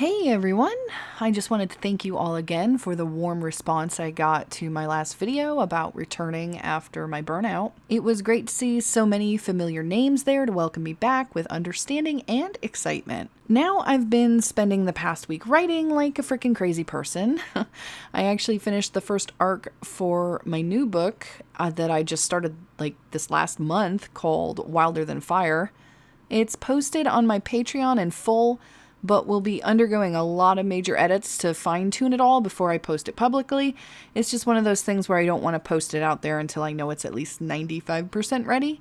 Hey everyone! I just wanted to thank you all again for the warm response I got to my last video about returning after my burnout. It was great to see so many familiar names there to welcome me back with understanding and excitement. Now I've been spending the past week writing like a freaking crazy person. I actually finished the first arc for my new book that I just started like this last month called Wilder Than Fire. It's posted on my Patreon in full, but will be undergoing a lot of major edits to fine-tune it all before I post it publicly. It's just one of those things where I don't want to post it out there until I know it's at least 95% ready.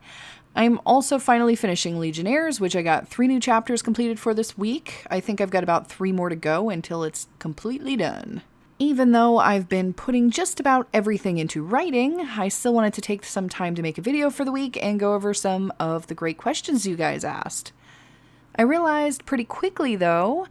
I'm also finally finishing Legionnaires, which I got 3 new chapters completed for this week. I think I've got about 3 more to go until it's completely done. Even though I've been putting just about everything into writing, I still wanted to take some time to make a video for the week and go over some of the great questions you guys asked. I realized pretty quickly, though,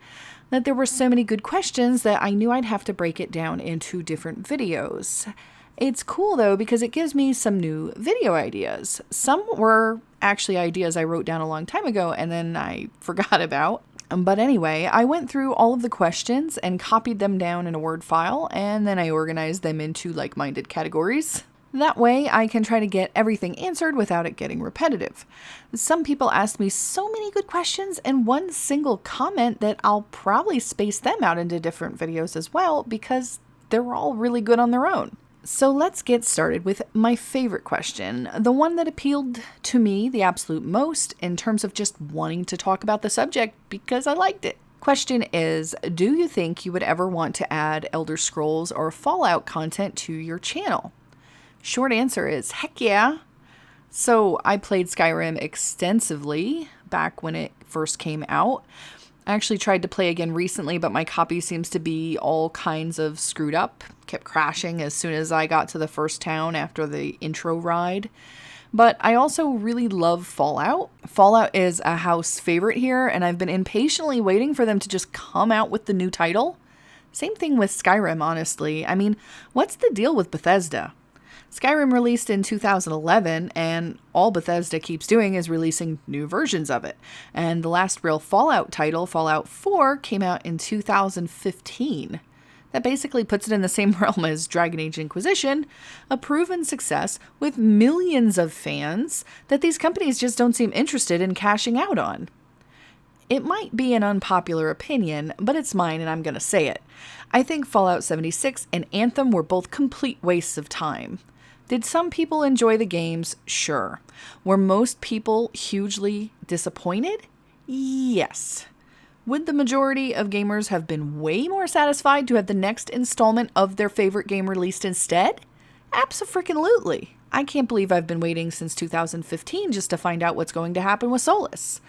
that there were so many good questions that I knew I'd have to break it down into different videos. It's cool, though, because it gives me some new video ideas. Some were actually ideas I wrote down a long time ago and then I forgot about. But anyway, I went through all of the questions and copied them down in a Word file, and then I organized them into like-minded categories. That way, I can try to get everything answered without it getting repetitive. Some people asked me so many good questions and one single comment that I'll probably space them out into different videos as well because they're all really good on their own. So let's get started with my favorite question, the one that appealed to me the absolute most in terms of just wanting to talk about the subject because I liked it. Question is, do you think you would ever want to add Elder Scrolls or Fallout content to your channel? Short answer is heck yeah. So I played Skyrim extensively back when it first came out. I actually tried to play again recently, but my copy seems to be all kinds of screwed up. Kept crashing as soon as I got to the first town after the intro ride. But I also really love Fallout. Fallout is a house favorite here, and I've been impatiently waiting for them to just come out with the new title. Same thing with Skyrim, honestly. I mean, what's the deal with Bethesda? Skyrim released in 2011, and all Bethesda keeps doing is releasing new versions of it. And the last real Fallout title, Fallout 4, came out in 2015. That basically puts it in the same realm as Dragon Age Inquisition, a proven success with millions of fans that these companies just don't seem interested in cashing out on. It might be an unpopular opinion, but it's mine and I'm gonna say it. I think Fallout 76 and Anthem were both complete wastes of time. Did some people enjoy the games? Sure. Were most people hugely disappointed? Yes. Would the majority of gamers have been way more satisfied to have the next installment of their favorite game released instead? Abso-freaking-lutely. I can't believe I've been waiting since 2015 just to find out what's going to happen with Solus.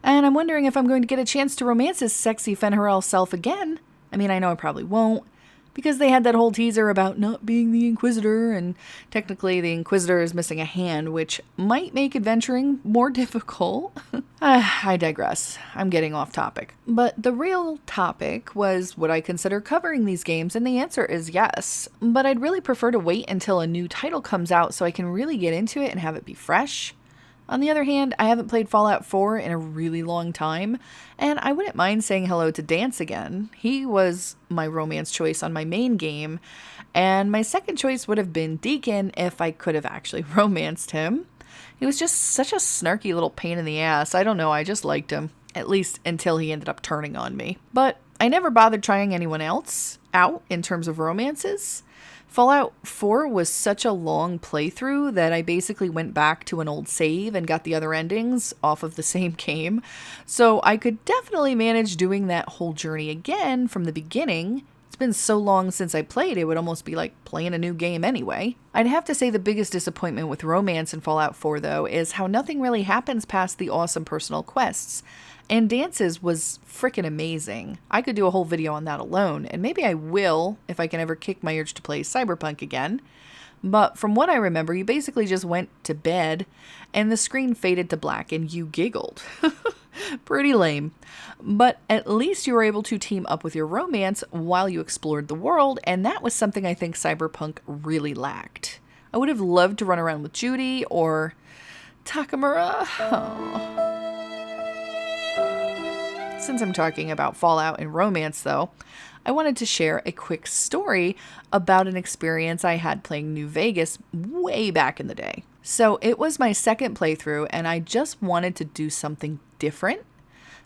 And I'm wondering if I'm going to get a chance to romance his sexy Fenrirel self again. I mean, I know I probably won't, because they had that whole teaser about not being the Inquisitor, and technically the Inquisitor is missing a hand, which might make adventuring more difficult. I digress. I'm getting off topic. But the real topic was, would I consider covering these games? And the answer is yes. But I'd really prefer to wait until a new title comes out so I can really get into it and have it be fresh. On the other hand, I haven't played Fallout 4 in a really long time, and I wouldn't mind saying hello to Dance again. He was my romance choice on my main game, and my second choice would have been Deacon if I could have actually romanced him. He was just such a snarky little pain in the ass. I don't know, I just liked him. At least until he ended up turning on me. But I never bothered trying anyone else out in terms of romances. Fallout 4 was such a long playthrough that I basically went back to an old save and got the other endings off of the same game. So I could definitely manage doing that whole journey again from the beginning. It's been so long since I played, it would almost be like playing a new game anyway. I'd have to say the biggest disappointment with romance in Fallout 4, though, is how nothing really happens past the awesome personal quests. And Dance's was frickin' amazing. I could do a whole video on that alone, and maybe I will if I can ever kick my urge to play Cyberpunk again. But from what I remember, you basically just went to bed, and the screen faded to black, and you giggled. Pretty lame. But at least you were able to team up with your romance while you explored the world, and that was something I think Cyberpunk really lacked. I would have loved to run around with Judy or Takamura. Oh. Since I'm talking about Fallout and romance though, I wanted to share a quick story about an experience I had playing New Vegas way back in the day. So it was my second playthrough and I just wanted to do something different.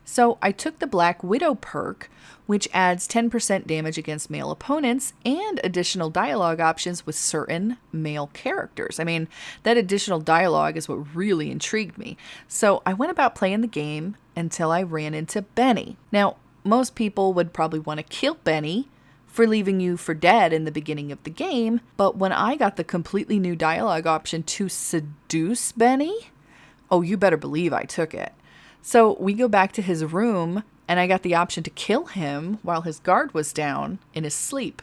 So I took the Black Widow perk, which adds 10% damage against male opponents and additional dialogue options with certain male characters. I mean, that additional dialogue is what really intrigued me. So I went about playing the game until I ran into Benny. Now, most people would probably want to kill Benny for leaving you for dead in the beginning of the game, but when I got the completely new dialogue option to seduce Benny, oh, you better believe I took it. So we go back to his room and I got the option to kill him while his guard was down in his sleep.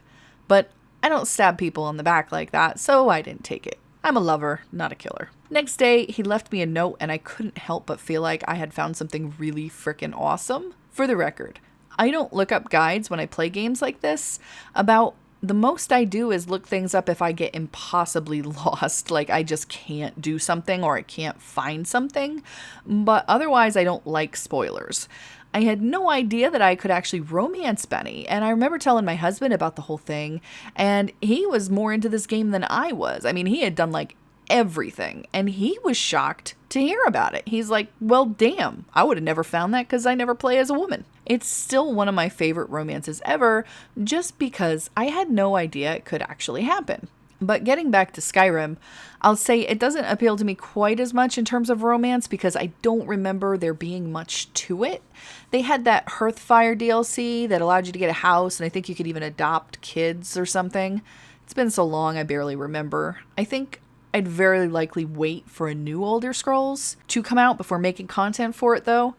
But I don't stab people in the back like that, so I didn't take it. I'm a lover, not a killer. Next day, he left me a note and I couldn't help but feel like I had found something really frickin' awesome. For the record, I don't look up guides when I play games like this. About the most I do is look things up if I get impossibly lost, like I just can't do something or I can't find something. But otherwise, I don't like spoilers. I had no idea that I could actually romance Benny, and I remember telling my husband about the whole thing, and he was more into this game than I was. I mean, he had done like everything, and he was shocked to hear about it. He's like, well, damn, I would have never found that because I never play as a woman. It's still one of my favorite romances ever, just because I had no idea it could actually happen. But getting back to Skyrim, I'll say it doesn't appeal to me quite as much in terms of romance because I don't remember there being much to it. They had that Hearthfire DLC that allowed you to get a house, and I think you could even adopt kids or something. It's been so long I barely remember. I think I'd very likely wait for a new Elder Scrolls to come out before making content for it though.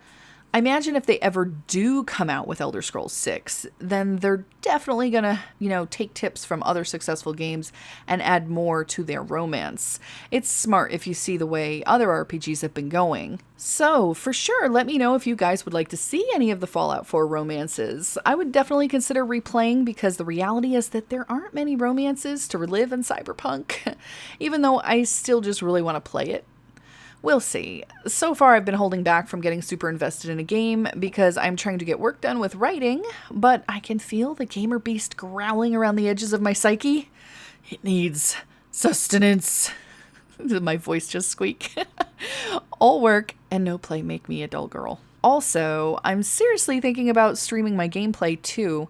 I imagine if they ever do come out with Elder Scrolls 6, then they're definitely gonna, take tips from other successful games and add more to their romance. It's smart if you see the way other RPGs have been going. So, for sure, let me know if you guys would like to see any of the Fallout 4 romances. I would definitely consider replaying because the reality is that there aren't many romances to relive in Cyberpunk, even though I still just really want to play it. We'll see. So far, I've been holding back from getting super invested in a game because I'm trying to get work done with writing, but I can feel the gamer beast growling around the edges of my psyche. It needs sustenance. Did my voice just squeak? All work and no play make me a dull girl. Also, I'm seriously thinking about streaming my gameplay too.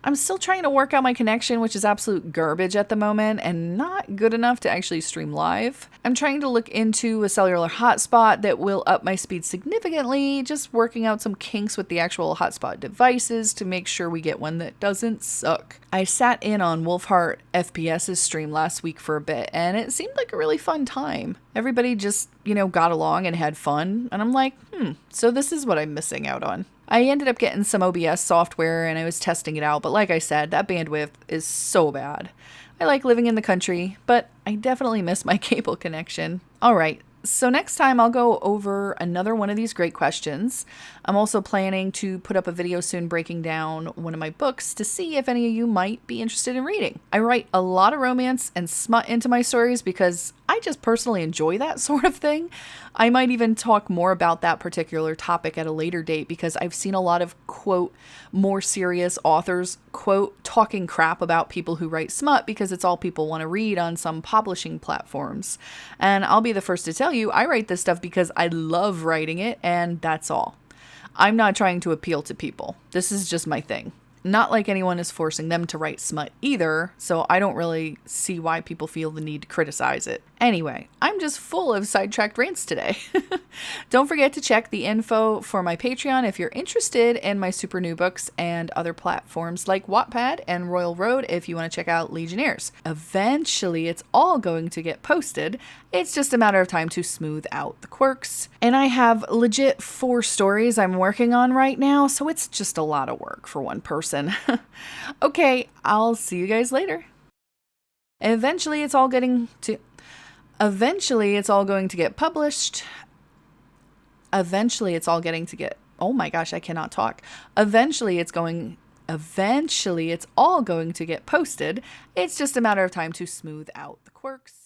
I'm still trying to work out my connection, which is absolute garbage at the moment and not good enough to actually stream live. I'm trying to look into a cellular hotspot that will up my speed significantly, just working out some kinks with the actual hotspot devices to make sure we get one that doesn't suck. I sat in on Wolfheart FPS's stream last week for a bit, and it seemed like a really fun time. Everybody just, got along and had fun, and I'm like, so this is what I'm missing out on. I ended up getting some OBS software and I was testing it out, but like I said, that bandwidth is so bad. I like living in the country, but I definitely miss my cable connection. All right, so next time I'll go over another one of these great questions. I'm also planning to put up a video soon breaking down one of my books to see if any of you might be interested in reading. I write a lot of romance and smut into my stories because I just personally enjoy that sort of thing. I might even talk more about that particular topic at a later date because I've seen a lot of, quote, more serious authors, quote, talking crap about people who write smut because it's all people want to read on some publishing platforms. And I'll be the first to tell you, I write this stuff because I love writing it, and that's all. I'm not trying to appeal to people. This is just my thing. Not like anyone is forcing them to write smut either, so I don't really see why people feel the need to criticize it. Anyway, I'm just full of sidetracked rants today. Don't forget to check the info for my Patreon if you're interested in my super new books and other platforms like Wattpad and Royal Road if you want to check out Legionnaires. Eventually, it's all going to get posted. It's just a matter of time to smooth out the quirks. And I have legit 4 stories I'm working on right now, so it's just a lot of work for one person. Okay, I'll see you guys later. Eventually, it's all going to get published. Eventually, it's all going to get posted. It's just a matter of time to smooth out the quirks.